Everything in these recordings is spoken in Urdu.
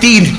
3,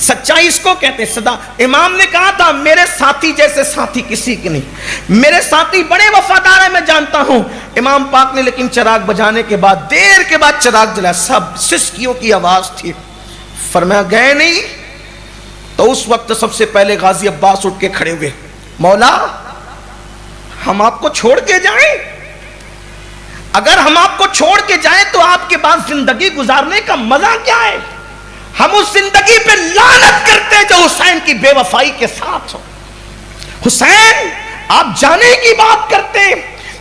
سچائی اس کو کہتے ہیں صدا. امام نے کہا تھا میرے ساتھی جیسے ساتھی کسی کے نہیں, میرے ساتھی بڑے وفادار ہیں میں جانتا ہوں. امام پاک نے لیکن چراغ بجانے کے بعد دیر کے بعد چراغ جلایا, سب سسکیوں کی آواز تھی. فرمایا گئے نہیں؟ تو اس وقت سب سے پہلے غازی عباس اٹھ کے کھڑے ہوئے, مولا ہم آپ کو چھوڑ کے جائیں؟ اگر ہم آپ کو چھوڑ کے جائیں تو آپ کے پاس زندگی گزارنے کا مزہ کیا ہے؟ ہم اس زندگی پہ لعنت کرتے جو حسین کی بے وفائی کے ساتھ ہو. حسین آپ جانے کی بات کرتے,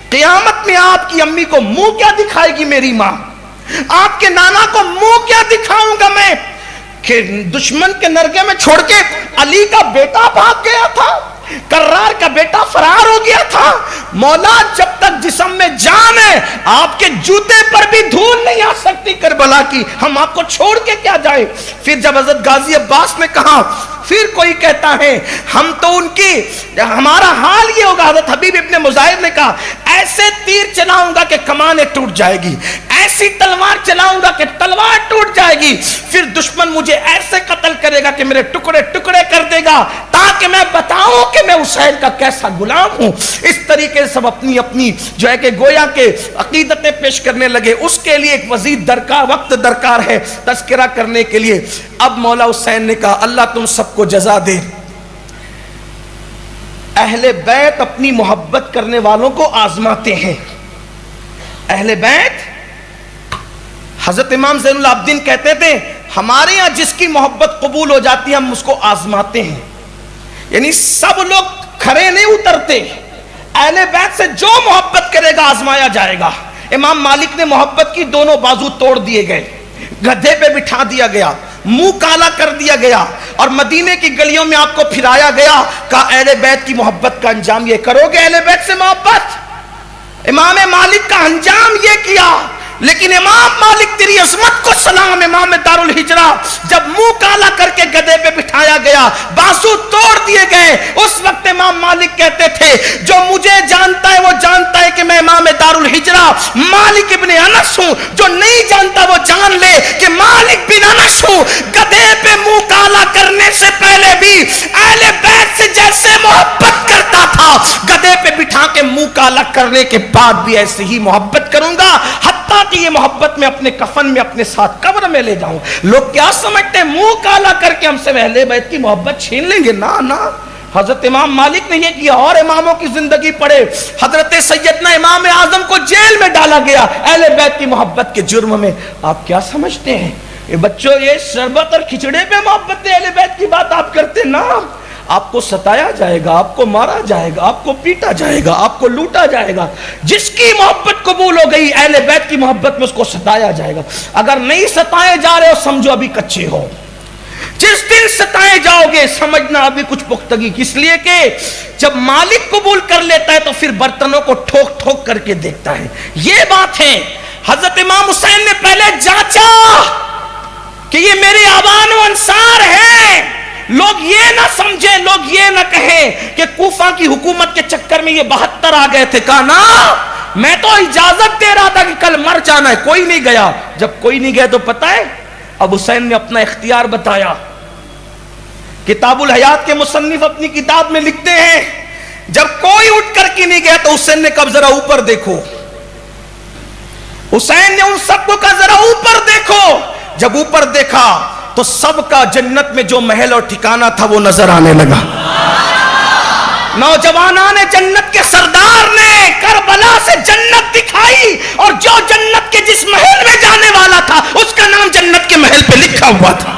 قیامت میں آپ کی امی کو منہ کیا دکھائے گی میری ماں, آپ کے نانا کو منہ کیا دکھاؤں گا میں کہ دشمن کے نرگے میں چھوڑ کے علی کا بیٹا بھاگ گیا تھا, کرار کا بیٹا فرار ہو گیا تھا. مولا جب تک جسم میں جان ہے آپ کے جوتے پر بھی دھول نہیں آ سکتی کربلا کی, ہم آپ کو چھوڑ کے کیا جائیں؟ پھر جب حضرت غازی عباس نے کہا, پھر کوئی کہتا ہے ہم تو ان کی, ہمارا حال یہ ہوگا. حضرت حبیب ابن مظاہر نے کہا ایسے تیر چلاؤں گا کہ کمانیں ٹوٹ جائے گی, ایسی تلوار چلاؤں گا کہ تلوار ٹوٹ جائے گی, پھر دشمن مجھے ایسے قتل کرے گا کہ میرے ٹکڑے ٹکڑے کر دے گا تاکہ میں بتاؤں کہ میں حسین کا کیسا غلام ہوں. اس طریقے سے سب اپنی اپنی جو ہے کہ گویا کے عقیدتیں پیش کرنے لگے. اس کے لیے ایک مزید درکار وقت درکار ہے تذکرہ کرنے کے لیے. اب مولا حسین نے کہا اللہ تم سب کو جزا دے, اہل بیت اپنی محبت کرنے والوں کو آزماتے ہیں. اہل بیت, حضرت امام زین العابدین کہتے تھے ہمارے ہاں جس کی محبت قبول ہو جاتی ہے ہم اس کو آزماتے ہیں. یعنی سب لوگ کھڑے نہیں اترتے, اہل بیت سے جو محبت کرے گا آزمایا جائے گا. امام مالک نے محبت کی, دونوں بازو توڑ دیے گئے, گدھے پہ بٹھا دیا گیا, منہ کالا کر دیا گیا اور مدینے کی گلیوں میں آپ کو پھرایا گیا. کہا اہل بیت کی محبت کا انجام یہ کرو گے, اہل بیت سے محبت. امام مالک کا انجام یہ کیا, لیکن امام مالک تیری عظمت کو سلام, امام دار الہجرہ جب منہ کالا کر کے گدھے پہ بٹھایا گیا, بازو توڑ دیے گئے, اس وقت امام مالک کہتے تھے جو مجھے جانتا ہے وہ جانتا ہے کہ میں امام دار الہجرہ مالک ابن انس ہوں, جو نہیں جانتا وہ جان لے کہ مالک بن انس ہوں. گدھے پہ منہ کالا کرنے سے پہلے بھی اہل بیت سے جیسے محبت کرتا تھا, گدھے پہ بٹھا کے منہ کالا کرنے کے بعد بھی ایسے ہی محبت کروں گا, حتیٰ کہ یہ محبت میں اپنے کفن میں اپنے ساتھ قبر میں لے جاؤں. لوگ کیا سمجھتے ہیں منہ کالا کر کے ہم سے اہل بیت کی محبت چھین لیں گے؟ نا نا, حضرت امام مالک نے یہ کیا. اور اماموں کی زندگی پڑھے, حضرت سیدنا امام اعظم کو جیل میں ڈالا گیا اہل بیت کی محبت کے جرم میں. آپ کیا سمجھتے ہیں یہ بچوں, یہ شربت اور کھچڑے پہ محبت اہل بیت کی بات آپ کرتے نا. آپ کو ستایا جائے گا, آپ کو مارا جائے گا, آپ کو پیٹا جائے گا, آپ کو لوٹا جائے گا. جس کی محبت قبول ہو گئی اہل بیت کی محبت میں اس کو ستایا جائے گا. اگر نہیں ستائے جا رہے ہو سمجھو ابھی کچے ہو, جس دن ستائے جاؤ گے سمجھنا ابھی کچھ پختگی. اس لیے کہ جب مالک قبول کر لیتا ہے تو پھر برتنوں کو ٹھوک ٹھوک کر کے دیکھتا ہے. یہ بات ہے. حضرت امام حسین نے پہلے جانچا کہ یہ میرے آبان و انصار ہیں, لوگ یہ نہ سمجھے, لوگ یہ نہ کہیں کہ کوفہ کی حکومت کے چکر میں یہ 72 آ گئے تھے. کہا نا میں تو اجازت دے رہا تھا کہ کل مر جانا ہے, کوئی نہیں گیا. جب کوئی نہیں گیا تو پتہ ہے اب حسین نے اپنا اختیار بتایا. کتاب الحیات کے مصنف اپنی کتاب میں لکھتے ہیں جب کوئی اٹھ کر کے نہیں گیا تو حسین نے کہا ذرا اوپر دیکھو. حسین نے ان سب کو کہا ذرا اوپر دیکھو. جب اوپر دیکھا تو سب کا جنت میں جو محل اور ٹھکانہ تھا وہ نظر آنے لگا. نوجوانان جنت کے سردار نے کربلا سے جنت دکھائی, اور جو جنت کے جس محل میں جانے والا تھا اس کا نام جنت کے محل پہ لکھا ہوا تھا.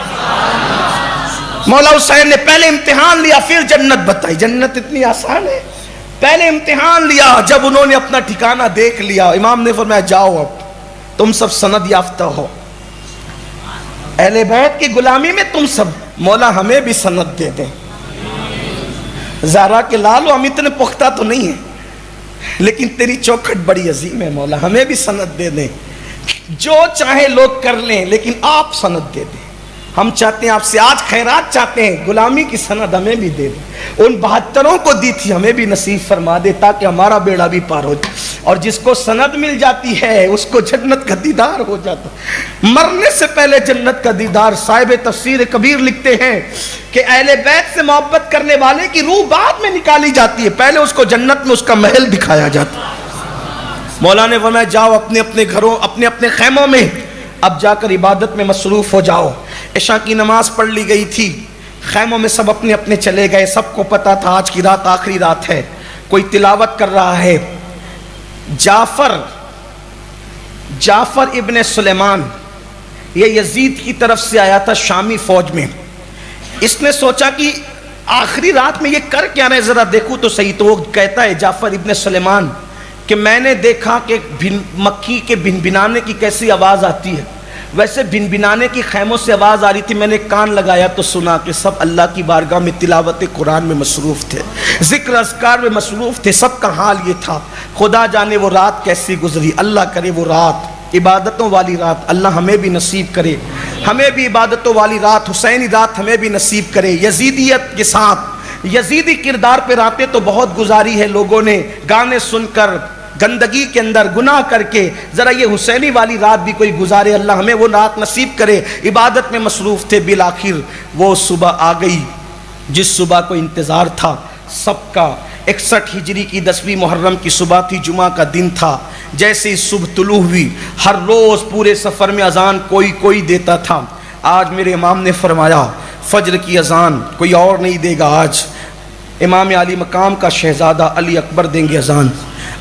مولا حسین نے پہلے امتحان لیا پھر جنت بتائی. جنت اتنی آسان ہے. پہلے امتحان لیا, جب انہوں نے اپنا ٹھکانہ دیکھ لیا امام نے فرمایا جاؤ اب تم سب سند یافتہ ہو, اہل بیت کی غلامی میں تم سب, مولا ہمیں بھی سند دے دیں. زہرا کے لالو ہم اتنے پختہ تو نہیں ہیں لیکن تیری چوکھٹ بڑی عظیم ہے, مولا ہمیں بھی سند دے دیں. جو چاہے لوگ کر لیں لیکن آپ سند دے دیں. ہم چاہتے ہیں آپ سے آج خیرات چاہتے ہیں, غلامی کی سند ہمیں بھی دے دیں. ان 72 کو دی تھی ہمیں بھی نصیب فرما دے تاکہ ہمارا بیڑا بھی پار ہو جائے. اور جس کو سند مل جاتی ہے اس کو جنت کا کا دیدار ہو جاتا. مرنے سے پہلے جنت کا دیدار. صاحب تفسیر کبیر لکھتے ہیں کہ اہل بیت سے محبت کرنے والے کی روح بعد میں نکالی جاتی ہے، پہلے اس کو جنت میں اس کا محل دکھایا جاتا ہے. مولا نے فرمایا جاؤ اپنے اپنے گھروں، اپنے اپنے خیموں میں اب جا کر عبادت میں مصروف ہو جاؤ. عشاء کی نماز پڑھ لی گئی تھی، خیموں میں سب اپنے اپنے چلے گئے. سب کو پتا تھا آج کی رات آخری رات ہے. کوئی تلاوت کر رہا ہے. جعفر ابن سلیمان، یہ یزید کی طرف سے آیا تھا شامی فوج میں. اس نے سوچا کہ آخری رات میں یہ کر کیا رہے، ذرا دیکھوں تو صحیح. تو وہ کہتا ہے جعفر ابن سلیمان کہ میں نے دیکھا کہ مکھی کے بھنبھنانے کی کیسی آواز آتی ہے، ویسے بھنبھنانے کی خیموں سے آواز آ رہی تھی. میں نے کان لگایا تو سنا کہ سب اللہ کی بارگاہ میں تلاوت قرآن میں مصروف تھے، ذکر اذکار میں مصروف تھے. سب کا حال یہ تھا. خدا جانے وہ رات کیسی گزری. اللہ کرے وہ رات عبادتوں والی رات اللہ ہمیں بھی نصیب کرے، ہمیں بھی عبادتوں والی رات، حسینی رات ہمیں بھی نصیب کرے. یزیدیت کے ساتھ یزیدی کردار پہ راتیں تو بہت گزاری ہے لوگوں نے، گانے سن کر، گندگی کے اندر گناہ کر کے. ذرا یہ حسینی والی رات بھی کوئی گزارے، اللہ ہمیں وہ رات نصیب کرے. عبادت میں مصروف تھے. بالآخر وہ صبح آ گئی جس صبح کو انتظار تھا سب کا. 61 ہجری کی 10ویں محرم کی صبح تھی، جمعہ کا دن تھا. جیسے ہی صبح طلوع ہوئی، ہر روز پورے سفر میں اذان کوئی دیتا تھا. آج میرے امام نے فرمایا فجر کی اذان کوئی اور نہیں دے گا، آج امام علی مقام کا شہزادہ علی اکبر دیں گے اذان.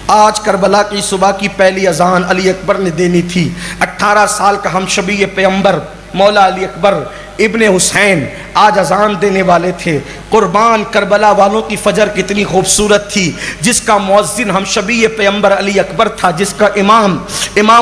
آج کربلا کی صبح کی پہلی اذان علی اکبر نے دینی تھی. 18 سال کا ہم شبیہ پیغمبر مولا علی اکبر ابن حسین آج اذان دینے والے تھے. قربان کربلا والوں کی فجر کتنی خوبصورت تھی، جس کا مؤذن ہم شبیہ پیغمبر علی اکبر تھا، جس کا امام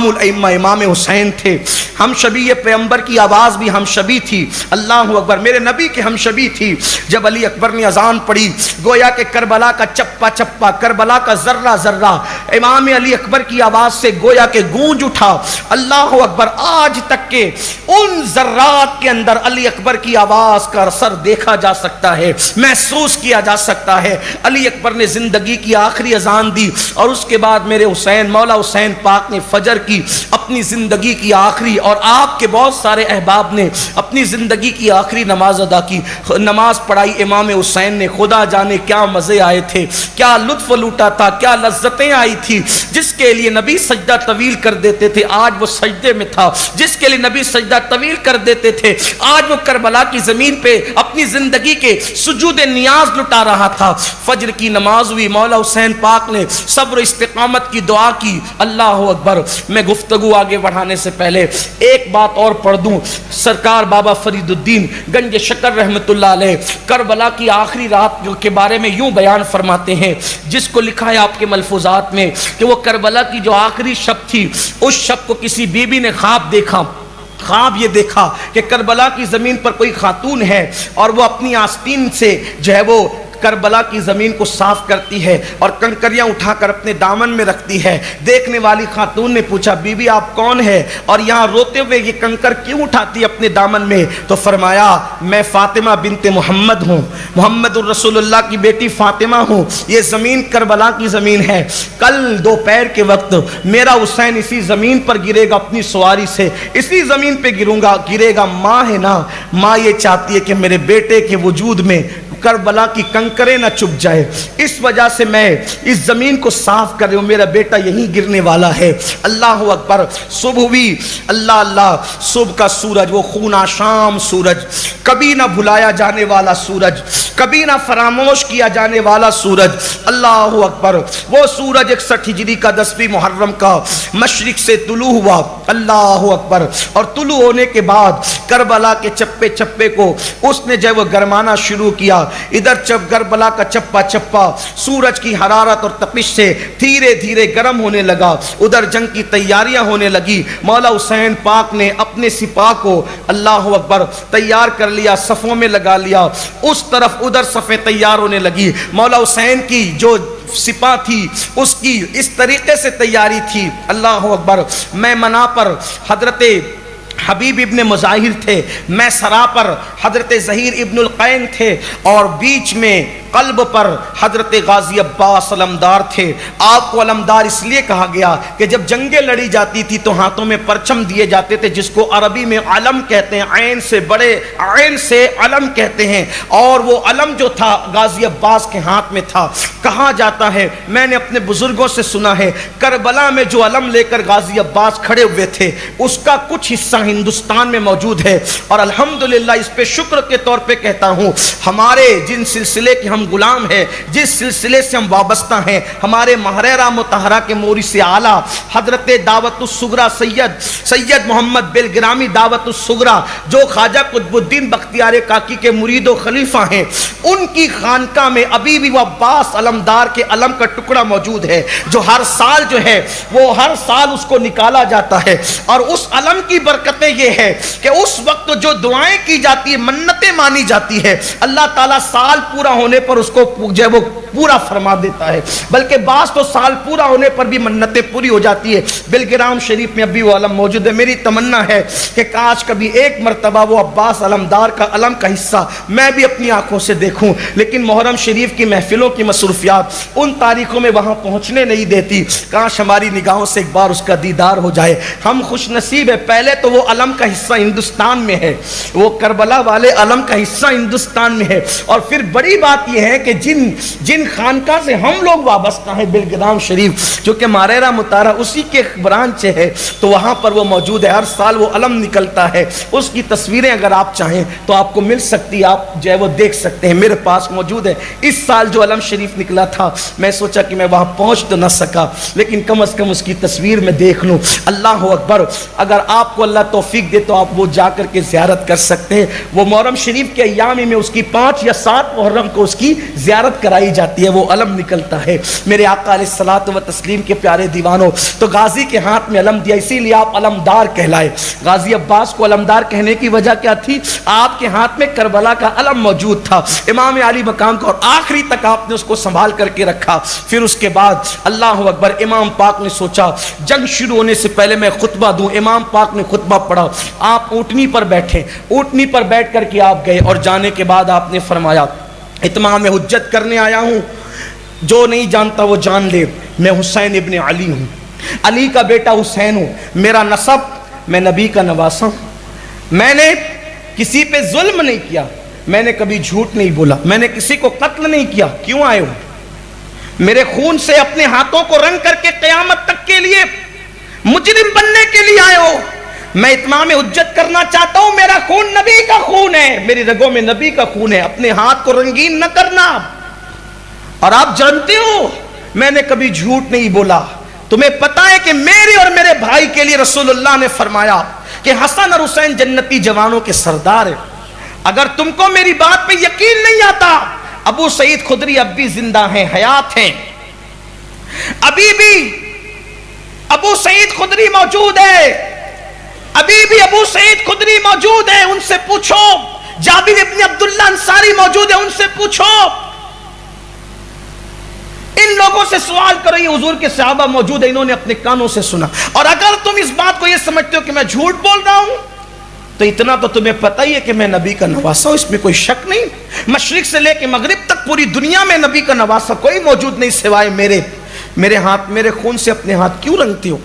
الائمہ امام حسین تھے. ہم شبیہ پیغمبر کی آواز بھی ہم شبی تھی. اللہ اکبر، میرے نبی کے ہم شبی تھی. جب علی اکبر نے اذان پڑھی، گویا کہ کربلا کا چپا چپا، کربلا کا ذرہ ذرہ امام علی اکبر کی آواز سے گویا کہ گونج اٹھا. اللہ اکبر، آج تک کے ان ذرات کے اندر علی اکبر کی آواز کا اثر دیکھا جا سکتا ہے، محسوس کیا جا سکتا ہے. علی اکبر نے زندگی کی آخری اذان دی اور اس کے بعد میرے حسین مولا حسین پاک نے فجر کی اپنی زندگی کی آخری، اور آپ کے بہت سارے احباب نے اپنی زندگی کی آخری نماز ادا کی، نماز پڑھائی امام حسین نے. خدا جانے کیا مزے آئے تھے، کیا لطف لوٹا تھا، کیا لذتیں آئی تھی. جس کے لیے نبی سجدہ طویل کر دیتے تھے آج وہ سجدے میں تھا، جس کے لیے نبی سجدہ طویل کر دیتے تھے آج وہ کربلا کی زمین پہ اپنی زندگی کے سجود نیاز لٹا رہا تھا. فجر کی نماز ہوئی، مولا حسین پاک نے صبر و استقامت کی دعا کی. اللہ اکبر. میں گفتگو آگے بڑھانے سے پہلے ایک بات اور پڑھ دوں. سرکار بابا فرید الدین گنج شکر رحمت اللہ علیہ کربلا کی آخری رات کے بارے میں یوں بیان فرماتے ہیں، جس کو لکھا ہے آپ کے ملفوظات میں کہ وہ کربلا کی جو آخری شب تھی، اس شب کو کسی بی بی نے خواب دیکھا. خواب یہ دیکھا کہ کربلا کی زمین پر کوئی خاتون ہے اور وہ اپنی آستین سے جو ہے وہ کربلا کی زمین کو صاف کرتی ہے اور کنکریاں اٹھا کر اپنے دامن میں رکھتی ہے. دیکھنے والی خاتون نے پوچھا بی بی آپ کون ہے اور یہاں روتے ہوئے یہ کنکر کیوں اٹھاتی اپنے دامن میں؟ تو فرمایا میں فاطمہ بنت محمد ہوں، محمد الرسول اللہ کی بیٹی فاطمہ ہوں. یہ زمین کربلا کی زمین ہے. کل دوپہر کے وقت میرا حسین اسی زمین پر گرے گا اپنی سواری سے، اسی زمین پہ گرے گا. ماں ہے نا، ماں یہ چاہتی ہے کہ میرے بیٹے کے وجود میں کربلا کی کنکریں نہ چپ جائے، اس وجہ سے میں اس زمین کو صاف کر رہی ہوں، میرا بیٹا یہیں گرنے والا ہے. اللہ اکبر. صبح ہوئی. اللہ اللہ. صبح کا سورج، وہ خون آشام سورج، کبھی نہ بھلایا جانے والا سورج، کبھی نہ فراموش کیا جانے والا سورج. اللہ اکبر. وہ سورج 61 ہجری کا 10ویں محرم کا مشرق سے طلوع ہوا. اللہ اکبر. اور طلوع ہونے کے بعد کربلا کے چپے چپے کو اس نے جب وہ گرمانا شروع کیا. ادھر کربلا کا چپا چپا سورج کی حرارت اور تپش سے دھیرے دھیرے گرم ہونے لگا. ادھر جنگ کی تیاریاں ہونے لگی. مولا حسین پاک نے اپنے سپاہ کو اللہ اکبر تیار کر لیا، صفوں میں لگا لیا. اس طرف ادھر صفیں تیار ہونے لگی. مولا حسین کی جو سپاہ تھی اس کی اس طریقے سے تیاری تھی. اللہ اکبر. میں منا پر حضرت حبیب ابن مظاہر تھے، میں سرا پر حضرت ظہیر ابن القین تھے، اور بیچ میں قلب پر حضرت غازی عباس علمدار تھے. آپ کو علمدار اس لیے کہا گیا کہ جب جنگیں لڑی جاتی تھی تو ہاتھوں میں پرچم دیے جاتے تھے جس کو عربی میں علم کہتے ہیں, عین سے بڑے عین سے علم کہتے ہیں, اور وہ علم جو تھا غازی عباس کے ہاتھ میں تھا. کہا جاتا ہے, میں نے اپنے بزرگوں سے سنا ہے, کربلا میں جو علم لے کر غازی عباس کھڑے ہوئے تھے اس کا کچھ حصہ ہندوستان میں موجود ہے, اور الحمدللہ اس پہ شکر کے طور پہ کہتا ہوں, ہمارے جن سلسلے کے ہم غلام ہیں, جس سلسلے سے ہم وابستہ ہیں, ہمارے محررہ مطہرہ کے مورث اعلیٰ حضرت دعوت الصغریٰ سید محمد بلگرامی دعوت الصغریٰ جو خواجہ قطب الدین بختیار کاکی کے مرید و خلیفہ ہیں, ان کی خانقاہ میں ابھی بھی وہ عباس علمدار کے علم کا ٹکڑا موجود ہے جو ہر سال جو ہے وہ ہر سال اس کو نکالا جاتا ہے. اور اس علم کی برکتیں یہ ہے کہ اس وقت جو دعائیں کی جاتی ہیں, منتیں مانی جاتی ہے, اللہ تعالیٰ سال پورا ہونے پر اس کو جو ہے وہ پورا فرما دیتا ہے, بلکہ بعض تو سال پورا ہونے پر بھی منتیں پوری ہو جاتی ہے. بلگرام شریف میں ابھی وہ علم موجود ہے. میری تمنا ہے کہ کاش کبھی ایک مرتبہ وہ عباس علمدار کا علم کا حصہ میں بھی اپنی آنکھوں سے دیکھوں, لیکن محرم شریف کی محفلوں کی مصروفیات ان تاریخوں میں وہاں پہنچنے نہیں دیتی. کاش ہماری نگاہوں سے ایک بار اس کا دیدار ہو جائے. ہم خوش نصیب ہے, پہلے تو وہ علم کا حصہ ہندوستان میں ہے, وہ کربلا والے علم کا حصہ ہندوستان میں ہے, اور پھر بڑی بات یہ ہے کہ جن خانقاہ سے ہم لوگ وابستہ ہیں, بلگرام شریف جو کہ محررہ مطہرہ اسی کے برانچ ہے, تو وہاں پر وہ موجود ہے. ہر سال وہ علم نکلتا ہے, اس کی تصویریں اگر آپ چاہیں تو آپ کو مل سکتی, آپ جو ہے وہ دیکھ سکتے ہیں, میرے پاس موجود ہے. اس سال جو علم شریف نکلا تھا میں سوچا کہ میں وہاں پہنچ تو نہ سکا, لیکن کم از کم اس کی تصویر میں دیکھ لوں. اللہ اکبر, اگر آپ کو اللہ توفیق دے تو آپ وہ جا کر کے زیارت کر سکتے ہیں. وہ محرم شریف کے ایام میں اس کی 5 یا 7 محرم کو اس کی زیارت کرائی جاتی ہے, وہ علم نکلتا ہے. میرے آقا علیہ الصلوۃ والتسلیم کے پیارے دیوانوں, تو غازی کے ہاتھ میں علم دیا, اسی لیے آپ علمدار کہلائے. غازی عباس کو علمدار کہنے کی وجہ کیا تھی؟ آپ کے ہاتھ میں کربلا کا علم موجود تھا, امام علی مقام کا, اور آخری تک آپ نے اس کو سنبھال کر کے رکھا. پھر اس کے بعد اللہ اکبر, امام پاک نے سوچا جنگ شروع ہونے سے پہلے میں خطبہ دوں. امام پاک نے خطبہ پڑھا, آپ اونٹنی پر بیٹھے, اونٹنی پر بیٹھ کر کے آپ گئے, اور جانے کے بعد آپ نے فرمایا اتمام حجت کرنے آیا ہوں, جو نہیں جانتا وہ جان لے, میں حسین ابن علی ہوں, علی کا بیٹا حسین ہوں, میرا نسب, میں نبی کا نواسا ہوں, میں نے کسی پہ ظلم نہیں کیا, میں نے کبھی جھوٹ نہیں بولا, میں نے کسی کو قتل نہیں کیا. کیوں آئے ہو؟ میرے خون سے اپنے ہاتھوں کو رنگ کر کے قیامت تک کے لیے مجرم بننے کے لیے آئے ہو؟ میں اتمام حجت کرنا چاہتا ہوں, میرا خون نبی کا خون ہے, میری رگوں میں نبی کا خون ہے, اپنے ہاتھ کو رنگین نہ کرنا. اور آپ جانتے ہو میں نے کبھی جھوٹ نہیں بولا. تمہیں پتا ہے کہ میرے اور میرے بھائی کے لیے رسول اللہ نے فرمایا کہ حسن اور حسین جنتی جوانوں کے سردار ہیں. اگر تم کو میری بات پہ یقین نہیں آتا, ابو سعید خدری اب بھی زندہ ہیں, حیات ہیں, ابھی بھی ابو سعید خدری موجود ہے, ابھی بھی ابو سعید خدری موجود ہے, ان سے پوچھو. جابر ابن عبداللہ انصاری موجود ہے, ان سے پوچھو. ان لوگوں سے سوال کرو, یہ حضور کے صحابہ موجود ہیں, انہوں نے اپنے کانوں سے سنا. اور اگر تم اس بات کو یہ سمجھتے ہو کہ میں جھوٹ بول رہا ہوں, تو اتنا تو تمہیں پتہ ہی ہے کہ میں نبی کا نواسا ہوں, اس میں کوئی شک نہیں. مشرق سے لے کے مغرب تک پوری دنیا میں نبی کا نواسا کوئی موجود نہیں سوائے میرے ہاتھ, میرے خون سے اپنے ہاتھ کیوں رنگتے ہو؟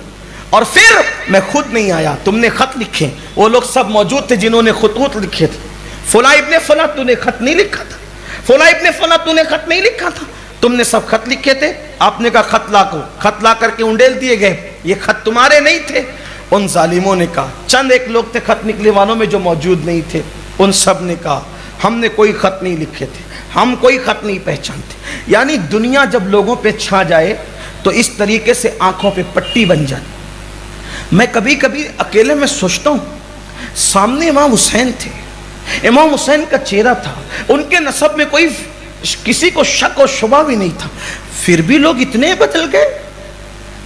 اور پھر میں خود نہیں آیا, تم نے خط لکھے, وہ لوگ سب موجود تھے جنہوں نے خطوط لکھے تھے. فلاں ابن فلاں تو نے خط نہیں لکھا تھا, فلاں ابن فلاں تو نے خط نہیں لکھا تھا, تم نے سب خط لکھے تھے. آپ نے کہا خط لا کو, خط لا کر کے انڈیل دیے گئے, یہ خط تمہارے نہیں تھے. ان ظالموں نے کہا, چند ایک لوگ تھے خط نکلے والوں میں جو موجود نہیں تھے, ان سب نے کہا ہم نے کوئی خط نہیں لکھے تھے, ہم کوئی خط نہیں پہچانتے. یعنی دنیا جب لوگوں پہ چھا جائے تو اس طریقے سے آنکھوں پہ پٹی بن جاتی. میں کبھی کبھی اکیلے میں سوچتا ہوں, سامنے امام حسین تھے, امام حسین کا چہرہ تھا, ان کے نسب میں کوئی کسی کو شک و شبہ بھی نہیں تھا, پھر بھی لوگ اتنے بدل گئے.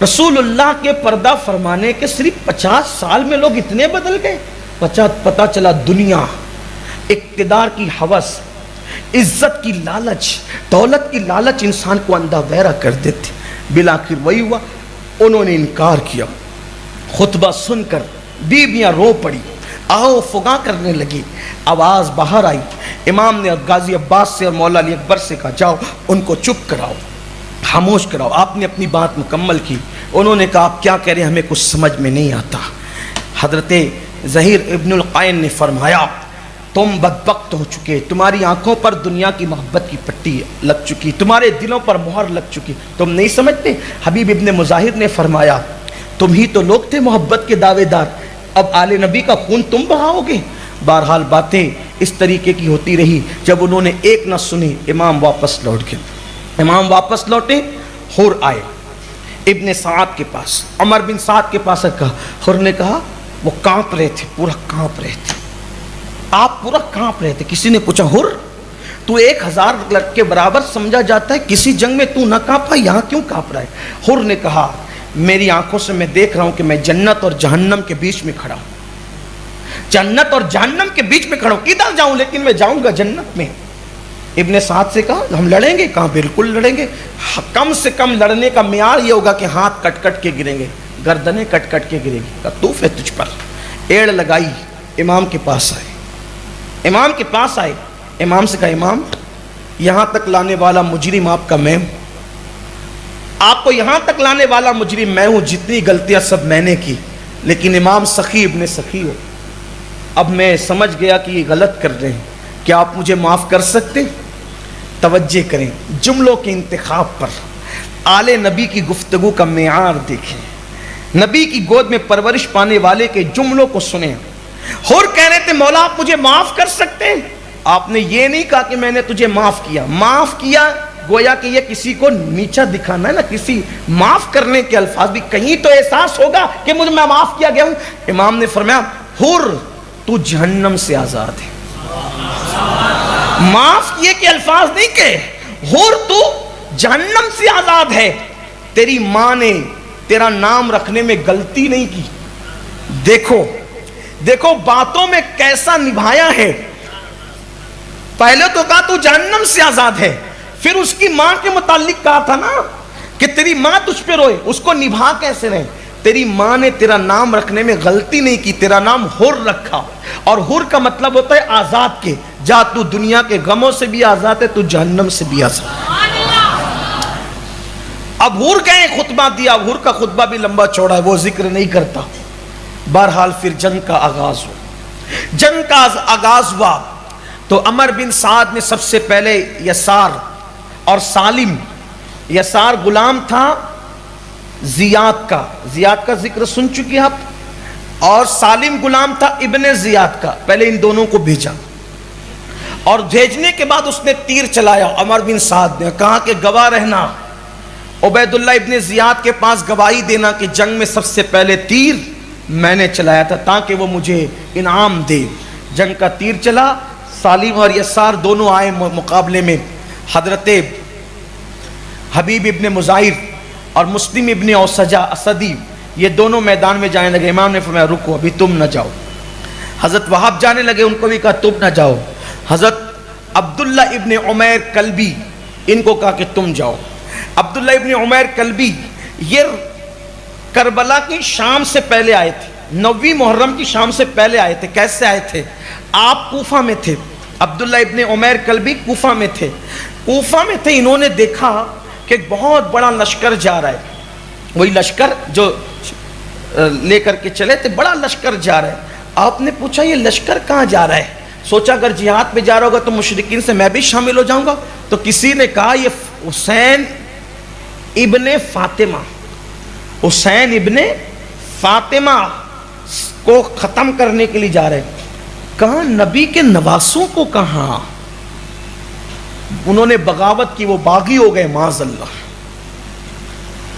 رسول اللہ کے پردہ فرمانے کے صرف 50 سال میں لوگ اتنے بدل گئے. پتہ چلا دنیا, اقتدار کی ہوس, عزت کی لالچ, دولت کی لالچ انسان کو اندھا بہرا کر دیتے. بالآخر وہی ہوا, انہوں نے انکار کیا. خطبہ سن کر بیویاں رو پڑی, آہو فغاں کرنے لگی, آواز باہر آئی, امام نے غازی عباس سے اور مولا علی اکبر سے کہا جاؤ ان کو چپ کراؤ، خاموش کراؤ۔ آپ نے اپنی بات مکمل کی۔ انہوں نے کہا آپ کیا کہہ رہے ہیں، ہمیں کچھ سمجھ میں نہیں آتا۔ حضرت ظہیر ابن القین نے فرمایا تم بدبخت ہو چکے، تمہاری آنکھوں پر دنیا کی محبت کی پٹی لگ چکی، تمہارے دلوں پر مہر لگ چکی، تم نہیں سمجھتے۔ حبیب ابن مظاہر نے فرمایا تم ہی تو لوگ تھے محبت کے دعوے دار، اب آل نبی کا خون تم بہاؤ گے۔ بہرحال باتیں اس طریقے کی ہوتی رہی۔ جب انہوں نے ایک نہ سنی امام واپس لوٹ گئے۔ امام واپس لوٹے، حر آئے ابن سعد کے پاس، عمر بن سعد کے پاس کہا، حر نے کہا وہ کانپ رہے تھے، پورا کانپ رہے تھے، آپ پورا کانپ رہے تھے۔ کسی نے پوچھا حر تو 1000 لڑکے کے برابر سمجھا جاتا ہے، کسی جنگ میں تو نہ کانپا، یہاں کیوں کانپ رہا ہے؟ حر نے کہا میری آنکھوں سے میں دیکھ رہا ہوں کہ میں جنت اور جہنم کے بیچ میں کھڑا ہوں، جنت اور جہنم کے بیچ میں کھڑا ہوں، کدھر جاؤں لیکن میں جاؤں گا جنت میں۔ ابن سعد سے کہا ہم لڑیں گے؟ کہا بالکل لڑیں گے، کم سے کم لڑنے کا معیار یہ ہوگا کہ ہاتھ کٹ کٹ کے گریں گے، گردنیں کٹ کٹ کے گرے گی۔ کہا توف ہے تجھ پر۔ ایڑ لگائی، امام کے پاس آئے، امام کے پاس آئے، امام سے کہا امام یہاں تک لانے والا مجرم آپ کا میں ہوں، آپ کو یہاں تک لانے والا مجرم میں ہوں، جتنی غلطیاں سب میں نے کی، لیکن امام سخی ابن سخی ہو، اب میں سمجھ گیا کہ یہ غلط کر رہے ہیں، کیا آپ مجھے معاف کر سکتے؟ توجہ کریں جملوں کے انتخاب پر، آل نبی کی گفتگو کا معیار دیکھیں، نبی کی گود میں پرورش پانے والے کے جملوں کو سنیں۔ حر کہہ رہے تھے مولا آپ مجھے معاف کر سکتے ہیں؟ آپ نے یہ نہیں کہا کہ میں نے تجھے معاف کیا، معاف کیا گویا کہ یہ کسی کو نیچا دکھانا ہے نا، کسی معاف کرنے کے الفاظ بھی کہیں تو احساس ہوگا کہ مجھے میں معاف کیا گیا ہوں۔ امام نے فرمایا حر تو جہنم سے آزاد ہے، معاف کیے کہ الفاظ نہیں کہے، حر تو جہنم سے آزاد ہے، تیری ماں نے تیرا نام رکھنے میں غلطی نہیں کی۔ دیکھو دیکھو باتوں میں کیسا نبھایا ہے، پہلے تو کہا تو جہنم سے آزاد ہے، پھر اس کی ماں کے متعلق کہا تھا نا کہ تیری ماں تجھ پہ روئے، اس کو نبھا کیسے رہے؟ تیری ماں نے تیرا نام رکھنے میں غلطی نہیں کی، تیرا نام حر رکھا، اور حر کا مطلب ہوتا ہے آزاد کے، جا تو دنیا کے غموں سے بھی آزاد ہے، تو جہنم سے بھی آزاد ہے۔ اب حر گئے خطبہ دیا، حر کا خطبہ بھی لمبا چوڑا ہے، وہ ذکر نہیں کرتا۔ بہرحال پھر جنگ کا آغاز ہوا، جنگ کا آغاز ہوا تو عمر بن سعد نے سب سے پہلے یسار اور سالم، یسار غلام تھا زیاد کا، زیاد کا ذکر سن چکے آپ، اور سالم غلام تھا ابن زیاد کا، پہلے ان دونوں کو بھیجا، اور بھیجنے کے بعد اس نے تیر چلایا۔ عمر بن سعد نے کہا کہ گواہ رہنا، عبید اللہ ابن زیاد کے پاس گواہی دینا کہ جنگ میں سب سے پہلے تیر میں نے چلایا تھا، تاکہ وہ مجھے انعام دے۔ جنگ کا تیر چلا، سالم اور یسار دونوں آئے مقابلے میں۔ حضرت حبیب ابن مظاہر اور مسلم ابن اوسجہ اسدی یہ دونوں میدان میں جانے لگے۔ امام نے فرمایا رکو ابھی تم نہ جاؤ۔ حضرت وہاب جانے لگے، ان کو بھی کہا تم نہ جاؤ۔ حضرت عبداللہ ابن عمیر کلبی ان کو کہا کہ تم جاؤ۔ عبداللہ ابن عمیر کلبی یہ کربلا کی شام سے پہلے آئے تھے، 9ویں محرم کی شام سے پہلے آئے تھے۔ کیسے آئے تھے؟ آپ کوفہ میں تھے، عبداللہ ابن عمیر کلبی کوفہ میں تھے، کوفہ میں تھے، انہوں نے دیکھا کہ ایک بہت بڑا لشکر جا رہا ہے، وہی لشکر جو لے کر کے چلے تھے، بڑا لشکر جا رہا ہے۔ آپ نے پوچھا یہ لشکر کہاں جا رہا ہے؟ سوچا اگر جہاد پہ جا رہا ہوگا تو مشرکین سے میں بھی شامل ہو جاؤں گا، تو کسی نے کہا یہ حسین ابن فاطمہ، حسین ابن فاطمہ کو ختم کرنے کے لیے جا رہے ہیں۔ کہاں نبی کے نواسوں کو کہاں؟ انہوں نے بغاوت کی، وہ باغی ہو گئے معاذ اللہ،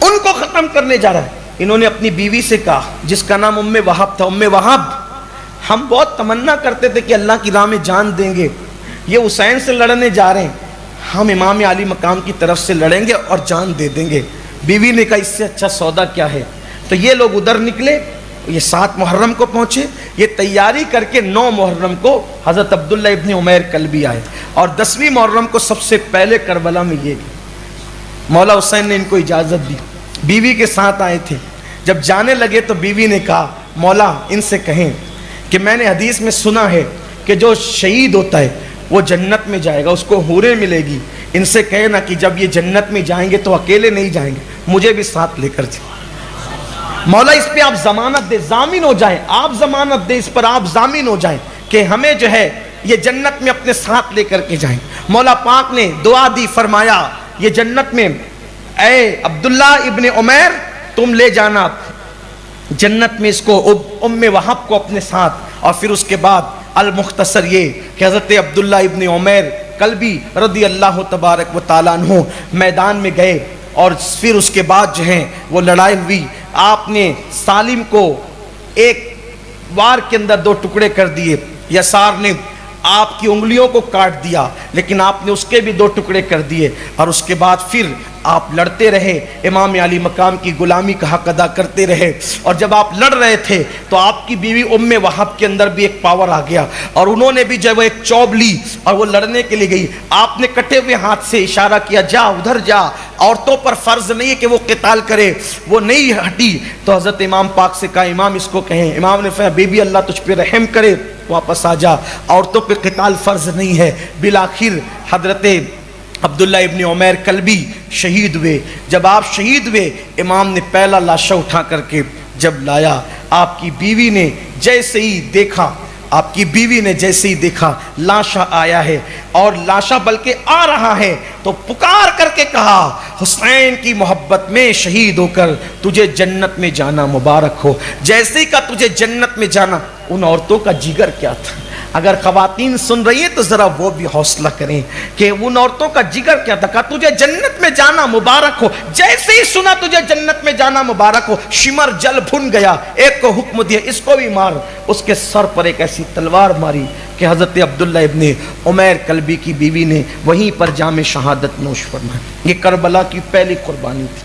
ان کو ختم کرنے جا رہا ہے۔ انہوں نے اپنی بیوی سے کہا جس کا نام ام وہب تھا، ام وہب ہم بہت تمنا کرتے تھے کہ اللہ کی راہ میں جان دیں گے، یہ حسین سے لڑنے جا رہے ہیں، ہم امام علی مقام کی طرف سے لڑیں گے اور جان دے دیں گے۔ بیوی نے کہا اس سے اچھا سودا کیا ہے؟ تو یہ لوگ ادھر نکلے، یہ 7 محرم کو پہنچے، یہ تیاری کر کے 9 محرم کو حضرت عبداللہ ابن عمیر کلبی آئے، اور 10ویں محرم کو سب سے پہلے کربلا میں یہ گئے۔ مولا حسین نے ان کو اجازت دی، بیوی کے ساتھ آئے تھے۔ جب جانے لگے تو بیوی نے کہا مولا ان سے کہیں کہ میں نے حدیث میں سنا ہے کہ جو شہید ہوتا ہے وہ جنت میں جائے گا، اس کو حوریں ملے گی، ان سے کہے نا کہ جب یہ جنت میں جائیں گے تو اکیلے نہیں جائیں گے، مجھے بھی ساتھ لے کر جائیں۔ مولا اس پہ آپ ضمانت دے، ضامن ہو جائیں، آپ ضمانت دے، اس پر آپ ضامن ہو جائیں کہ ہمیں جو ہے یہ جنت میں اپنے ساتھ لے کر کے جائیں۔ مولا پاک نے دعا دی، فرمایا یہ جنت میں اے عبداللہ ابن عمیر تم لے جانا جنت میں اس کو، ام وہب کو اپنے ساتھ۔ اور پھر اس کے بعد المختصر یہ کہ حضرت عبداللہ ابن عمیر کلبی رضی اللہ تبارک و تعالیٰ عنہ میدان میں گئے، اور پھر اس کے بعد جو ہیں وہ لڑائی ہوئی۔ آپ نے سالم کو ایک وار کے اندر 2 ٹکڑے کر دیے، یسار نے آپ کی انگلیوں کو کاٹ دیا، لیکن آپ نے اس کے بھی 2 ٹکڑے کر دیے، اور اس کے بعد پھر آپ لڑتے رہے، امام علی مقام کی غلامی کا حق ادا کرتے رہے۔ اور جب آپ لڑ رہے تھے تو آپ کی بیوی ام وہب کے اندر بھی ایک پاور آ گیا، اور انہوں نے بھی جب ایک چوب لی اور وہ لڑنے کے لیے گئی، آپ نے کٹے ہوئے ہاتھ سے اشارہ کیا جا ادھر جا، عورتوں پر فرض نہیں ہے کہ وہ قتال کرے، وہ نہیں ہٹی۔ تو حضرت امام پاک سے کہا امام اس کو کہیں، امام نے فرمایا بی بی اللہ تجھ پہ رحم کرے، واپس آ جا، عورتوں پہ قتال فرض نہیں ہے۔ بالآخر حضرت عبداللہ ابن عمیر کلبی شہید ہوئے۔ جب آپ شہید ہوئے، امام نے پہلا لاشا اٹھا کر کے جب لایا، آپ کی بیوی نے جیسے ہی دیکھا، آپ کی بیوی نے جیسے ہی دیکھا لاشا آیا ہے، اور لاشا بلکہ آ رہا ہے، تو پکار کر کے کہا حسین کی محبت میں شہید ہو کر تجھے جنت میں جانا مبارک ہو۔ جیسے ہی کا تجھے جنت میں جانا، ان عورتوں کا جگر کیا تھا؟ اگر خواتین سن رہی ہیں تو ذرا وہ بھی حوصلہ کریں کہ ان عورتوں کا جگر کیا تھا، کہا تجھے جنت میں جانا مبارک ہو۔ جیسے ہی سنا تجھے جنت میں جانا مبارک ہو، شمر جل بھن گیا، ایک کو حکم دیا اس کو بھی مار، اس کے سر پر ایک ایسی تلوار ماری کہ حضرت عبداللہ ابن عمیر کلبی کی بیوی نے وہیں پر جام شہادت نوش فرمائی۔ یہ کربلا کی پہلی قربانی تھی۔